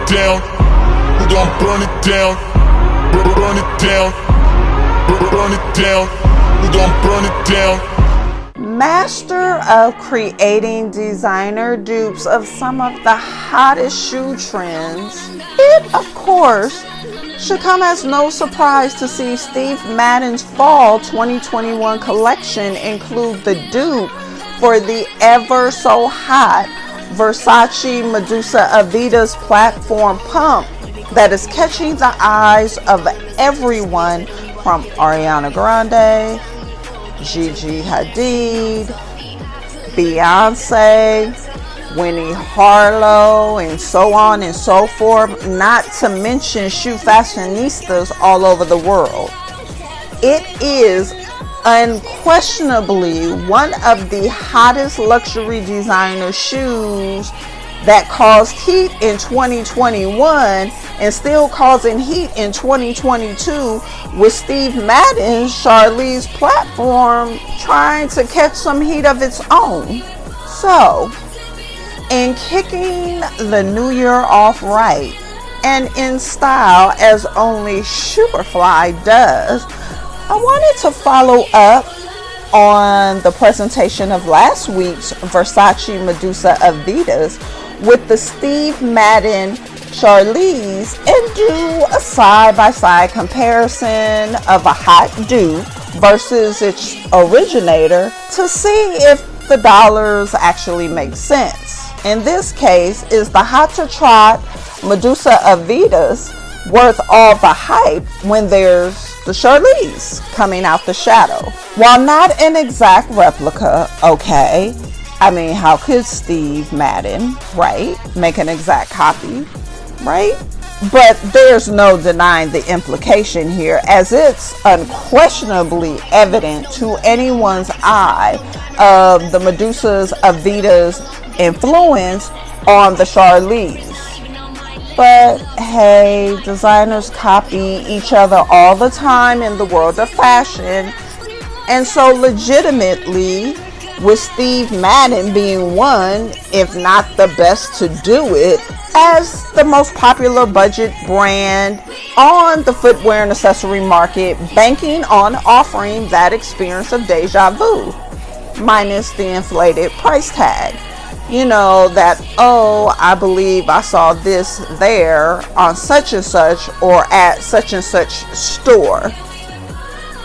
down? Who gon' burn it down? Burn it down. Burn it down. Who gon' burn it down? Master of creating designer dupes of some of the hottest shoe trends, it of course should come as no surprise to see Steve Madden's fall 2021 collection include the dupe for the ever so hot Versace Medusa Aevitas platform pump that is catching the eyes of everyone from Ariana Grande, Gigi Hadid, Beyonce, Winnie Harlow, and so on and so forth, not to mention shoe fashionistas all over the world. It is unquestionably one of the hottest luxury designer shoes that caused heat in 2021 and still causing heat in 2022, with Steve Madden Charlize platform trying to catch some heat of its own. So, in kicking the new year off right and in style as only SHOEPERFLY does, I wanted to follow up on the presentation of last week's Versace Medusa Aevitas with the Steve Madden Charlize and do a side-by-side comparison of a hot dupe versus its originator to see if the dollars actually make sense. In this case, is the hot-to-trot Medusa Aevitas worth all the hype when there's the Charlize coming out the shadow? While not an exact replica, okay, I mean, how could Steve Madden, right, make an exact copy, right? But there's no denying the implication here, as it's unquestionably evident to anyone's eye of the Medusa Aevitas influence on the Charlize. But hey, designers copy each other all the time in the world of fashion, and so legitimately, with Steve Madden being one, if not the best to do it, as the most popular budget brand on the footwear and accessory market, banking on offering that experience of deja vu, minus the inflated price tag. You know, that, oh, I believe I saw this there on such and such or at such and such store.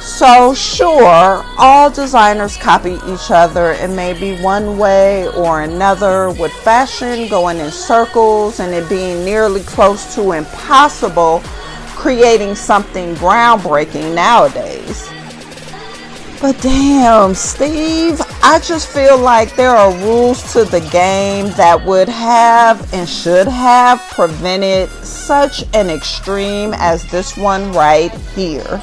So sure, all designers copy each other in maybe one way or another, with fashion going in circles and it being nearly close to impossible creating something groundbreaking nowadays. But damn, Steve, I just feel like there are rules to the game that would have and should have prevented such an extreme as this one right here.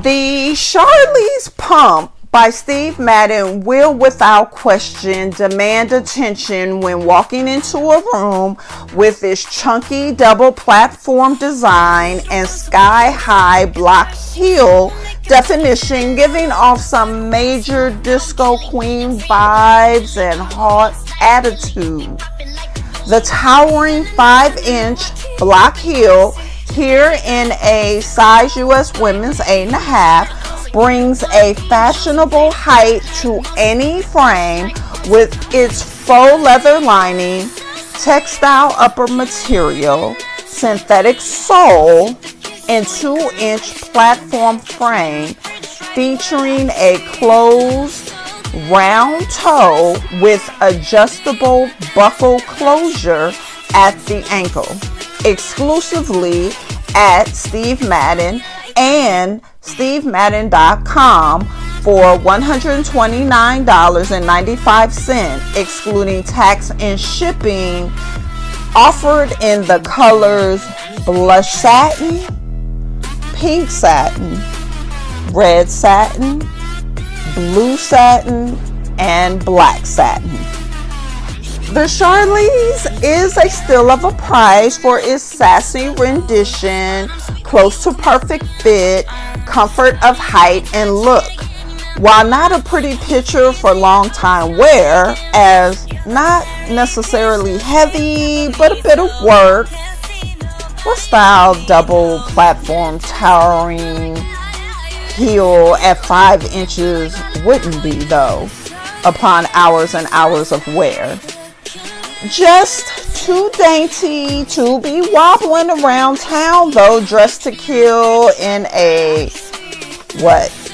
The Charlize pump by Steve Madden will without question demand attention when walking into a room with its chunky double platform design and sky-high block heel definition, giving off some major disco queen vibes and hot attitude. The towering 5-inch block heel here in a size US women's 8.5, brings a fashionable height to any frame with its faux leather lining, textile upper material, synthetic sole, and 2-inch platform frame featuring a closed round toe with adjustable buckle closure at the ankle. Exclusively at Steve Madden and stevemadden.com for $129.95, excluding tax and shipping, offered in the colors blush satin, pink satin, red satin, blue satin, and black satin. The Charlize is a steal of a price for its sassy rendition, close to perfect fit, comfort of height, and look. While not a pretty picture for long time wear, as not necessarily heavy, but a bit of work. What style double platform towering heel at 5 inches wouldn't be though, upon hours and hours of wear. Just too dainty to be wobbling around town though, dressed to kill in a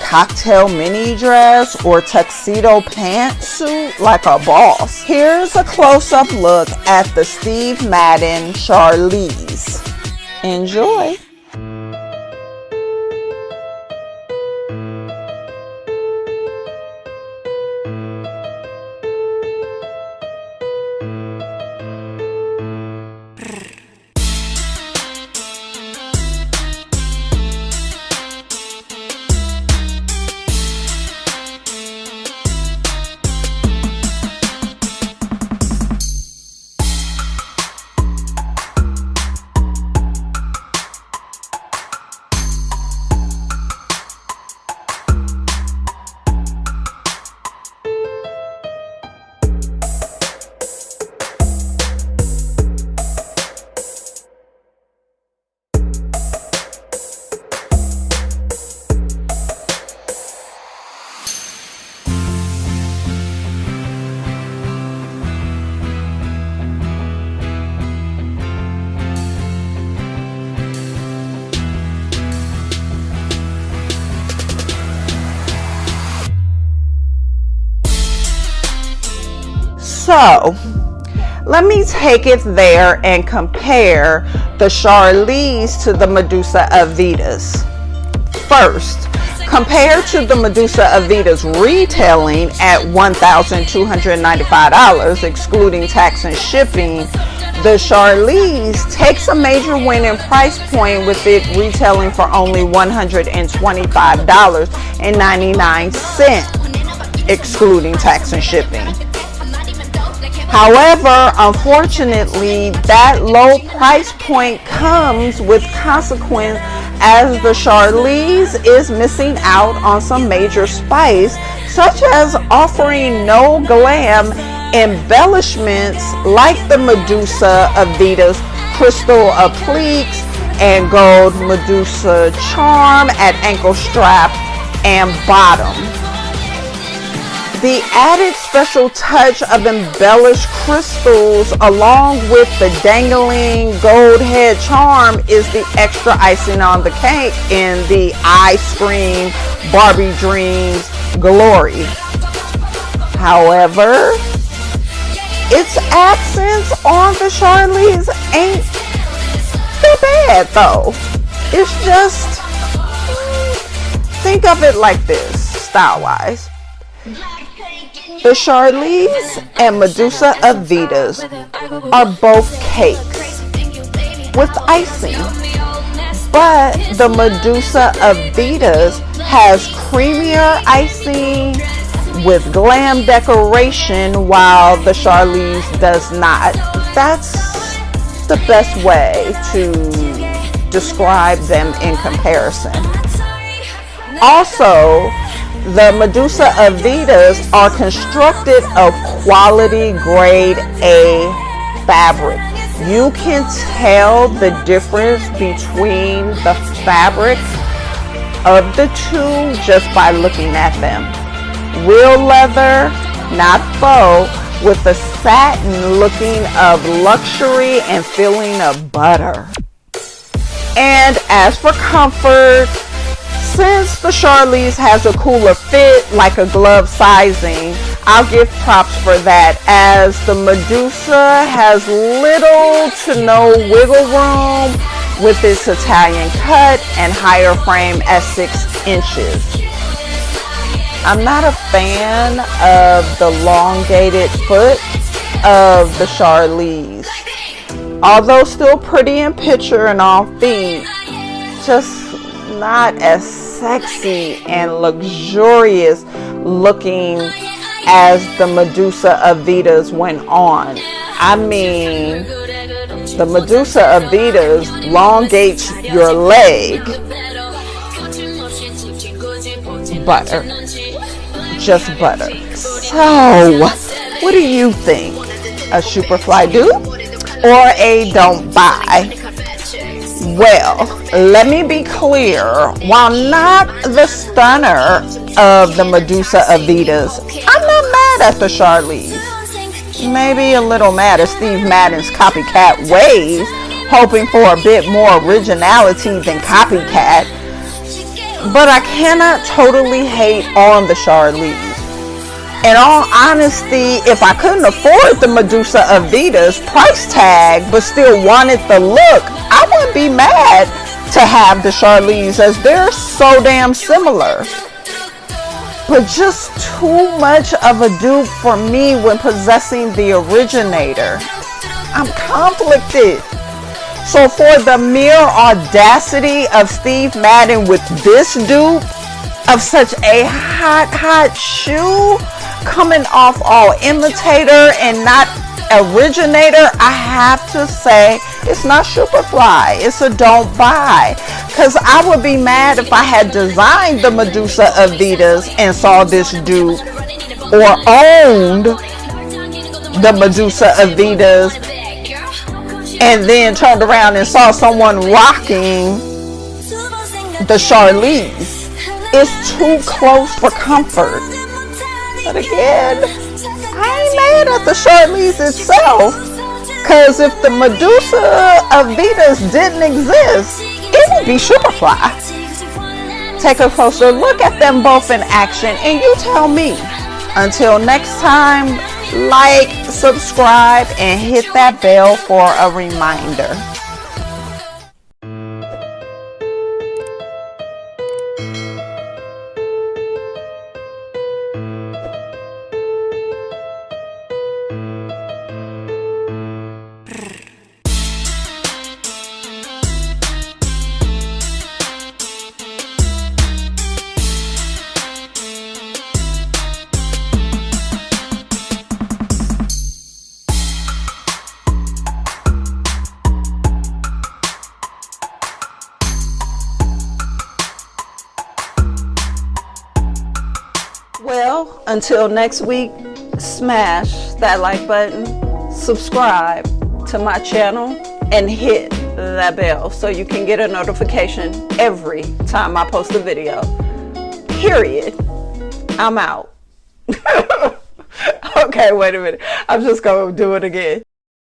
cocktail mini dress or tuxedo pantsuit like a boss. Here's a close-up look at the Steve Madden Charlize. Enjoy. So, let me take it there and compare the Charlize to the Medusa Aevitas. First, compared to the Medusa Aevitas retailing at $1,295, excluding tax and shipping, the Charlize takes a major win in price point with it retailing for only $125.99, excluding tax and shipping. However, unfortunately, that low price point comes with consequence, as the Charlize is missing out on some major spice, such as offering no glam embellishments like the Medusa Aevitas crystal appliques and gold Medusa charm at ankle strap and bottom. The added special touch of embellished crystals along with the dangling gold head charm is the extra icing on the cake in the ice cream Barbie dreams glory. However, its absence on the Charlize ain't too bad though. It's just, think of it like this, style-wise. The Charlize and Medusa Aevitas are both cakes with icing, but the Medusa Aevitas has creamier icing with glam decoration while the Charlize does not. That's the best way to describe them in comparison. Also, the Medusa Aevitas are constructed of quality grade A fabric, You can tell the difference between the fabric of the two just by looking at them. Real leather, not faux, with the satin looking of luxury and feeling of butter. And as for comfort, since the Charlize has a cooler fit, like a glove sizing, I'll give props for that, as the Medusa has little to no wiggle room with its Italian cut and higher frame at 6 inches. I'm not a fan of the elongated foot of the Charlize. Although still pretty in picture and all feet, just not as sexy and luxurious looking as the Medusa Aevitas went on. I mean, the Medusa Aevitas elongates your leg. Butter. Just butter. So, what do you think? A SHOEPERFLY dupe or a don't buy? Well, let me be clear. While not the stunner of the Medusa Aevitas, I'm not mad at the Charlize. Maybe a little mad at Steve Madden's copycat ways, hoping for a bit more originality than copycat. But I cannot totally hate on the Charlize. In all honesty, if I couldn't afford the Medusa Aevitas price tag but still wanted the look, I wouldn't be mad to have the Charlize, as they're so damn similar. But just too much of a dupe for me when possessing the originator. I'm conflicted. So for the mere audacity of Steve Madden with this dupe of such a hot shoe, coming off all imitator and not originator, I have to say it's not SHOEPERFLY. It's a don't buy. Because I would be mad if I had designed the Medusa Aevitas and saw this dupe, or owned the Medusa Aevitas and then turned around and saw someone rocking the Charlize. It's too close for comfort. But again, I ain't mad at the Charlize itself, because if the Medusa Aevitas didn't exist, it would be SHOEPERFLY. Take a closer look at them both in action and you tell me. Until next time, like, subscribe, and hit that bell for a reminder. Well, until next week, smash that like button, subscribe to my channel, and hit that bell so you can get a notification every time I post a video. Period. I'm out. Okay, wait a minute. I'm just going to do it again.